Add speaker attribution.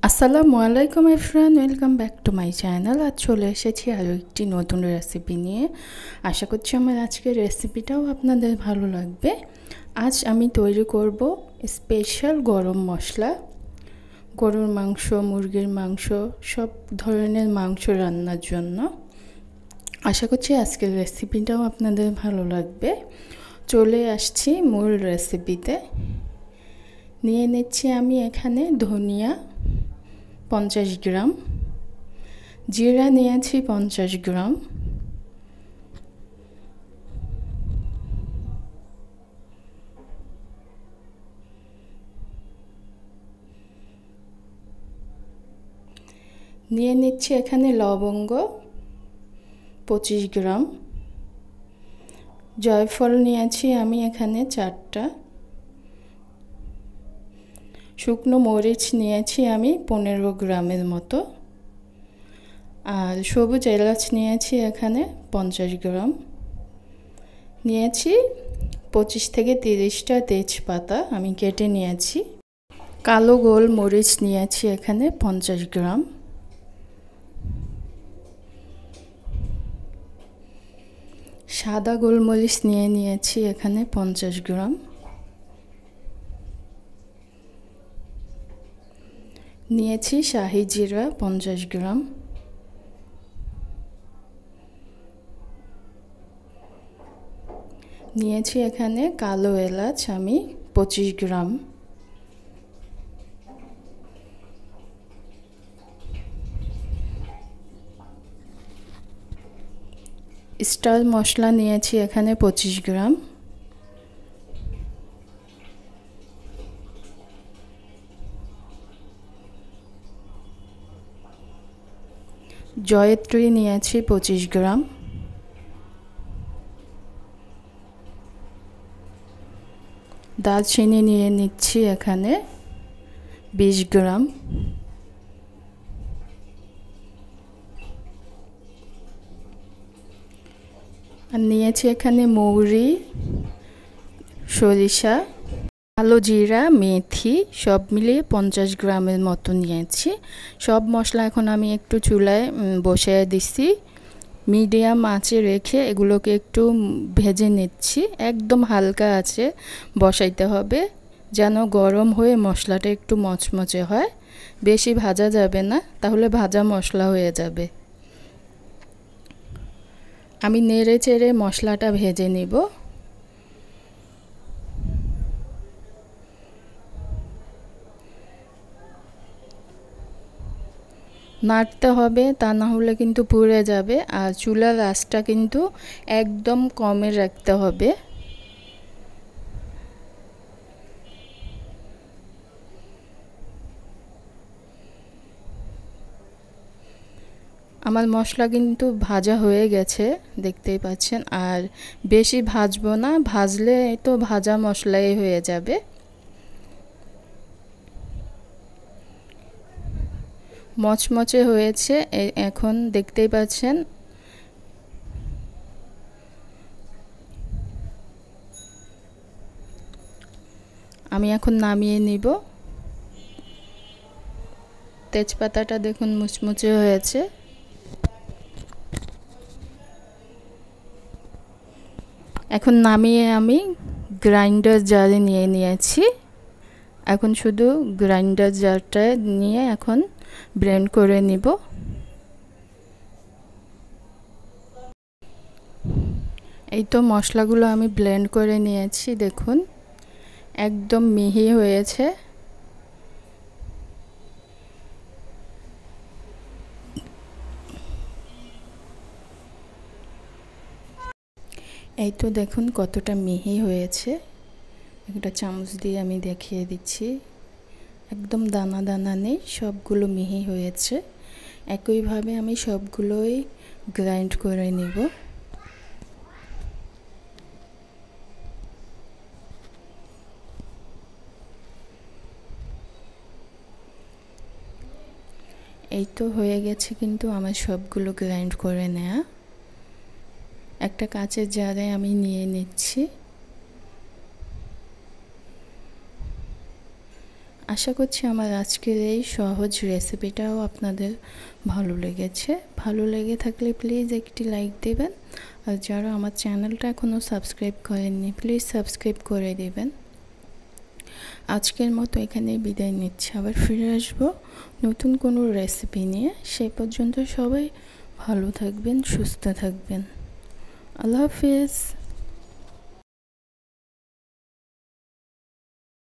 Speaker 1: আসসালামু আলাইকুম everyone, welcome back to my channel. আজ চলে এসেছি আরও একটি নতুন রেসিপি নিয়ে। আশা করছি আমার আজকের রেসিপিটাও আপনাদের ভালো লাগবে। আজ আমি তৈরি করব স্পেশাল গরম মশলা। গরুর মাংস, মুরগির মাংস, সব ধরনের মাংস রান্নার জন্য। আশা করছি আজকের রেসিপিটাও আপনাদের ভালো লাগবে। চলে আসছি মূল রেসিপিতে। নিয়ে নিচ্ছি আমি এখানে ধনিয়া 50 গ্রাম, জিরা নিয়েছি 50 গ্রাম, নিয়ে নিচ্ছি এখানে লবঙ্গ 25 গ্রাম, জয়ফল নিয়েছি আমি এখানে 4টা, শুকনো মরিচ নিয়েছি আমি 15 গ্রামের মতো, আর সবুজ এলাচ নিয়েছি এখানে 50 গ্রাম, নিয়েছি 25 থেকে 30টা তেজপাতা আমি কেটে নিয়েছি, কালো গোলমরিচ নিয়েছি এখানে 50 গ্রাম, সাদা গোলমরিচ নিয়েছি এখানে 50 গ্রাম, নিয়েছি শাহি জিরা 50 গ্রাম, নিয়েছি এখানে কালো এলাচ আমি 25 গ্রাম, স্টার মশলা নিয়েছি এখানে 25 গ্রাম, জয়ত্রী নিয়েছি 25 গ্রাম, দারচিনি নিয়ে নিচ্ছি এখানে 20 গ্রাম, আর নিয়েছি এখানে মৌরি, সরিষা, কালো জিরা, মেথি সব মিলিয়ে 50 গ্রামের মতো নিয়েছি। সব মশলা এখন আমি একটু চুলায় বসিয়ে দিচ্ছি, মিডিয়াম আঁচে রেখে এগুলোকে একটু ভেজে নিচ্ছি। একদম হালকা আঁচে বসাইতে হবে যেন গরম হয়ে মশলাটা একটু মচমচে হয়। বেশি ভাজা যাবে না, তাহলে ভাজা মশলা হয়ে যাবে। আমি নেড়ে চেড়ে মশলাটা ভেজে নিব। নাড়তে হবে, তা না হলে কিন্তু পুড়ে যাবে। আর চুলার আঁচটা কিন্তু একদম কমে রাখতে হবে। আমার মশলা কিন্তু ভাজা হয়ে গেছে, দেখতেই পাচ্ছেন। আর বেশি ভাজবো না, ভাজলে তো ভাজা মশলাই হয়ে যাবে। মচমচে হয়েছে এখন, দেখতেই পাচ্ছেন। আমি এখন নামিয়ে নিব। তেজপাতাটা দেখুন মুচমুচে হয়েছে। এখন নামিয়ে আমি গ্রাইন্ডার জারে নিয়ে নিয়েছি। এখন শুধু গ্রাইন্ডার জারটা নিয়ে এখন ব্লেন্ড করে নিব। এই তো মশলাগুলো আমি ব্লেন্ড করে নিয়েছি, দেখুন একদম মিহি হয়েছে। এই তো দেখুন কতটা মিহি হয়েছে। একটা চামচ দিয়ে আমি দেখিয়ে দিচ্ছি, একদম দানা দানা নেই, সবগুলো মিহি হয়েছে। একইভাবে আমি সবগুলোই গ্রাইন্ড করে নিব। এই তো হয়ে গেছে কিন্তু আমার সবগুলো গ্রাইন্ড করে নেওয়া। একটা কাঁচের জারে আমি নিয়ে নিচ্ছি। আশা করছি আমার আজকের এই সহজ রেসিপিটাও আপনাদের ভালো লেগেছে। ভালো লেগে থাকলে প্লিজ একটি লাইক দেবেন, আর যারা আমার চ্যানেলটা এখনও সাবস্ক্রাইব করেননি প্লিজ সাবস্ক্রাইব করে দেবেন। আজকের মতো এখানে বিদায় নিচ্ছি, আবার ফিরে আসবো নতুন কোনো রেসিপি নিয়ে। সেই পর্যন্ত সবাই ভালো থাকবেন, সুস্থ থাকবেন। আল্লাহ হাফিজ।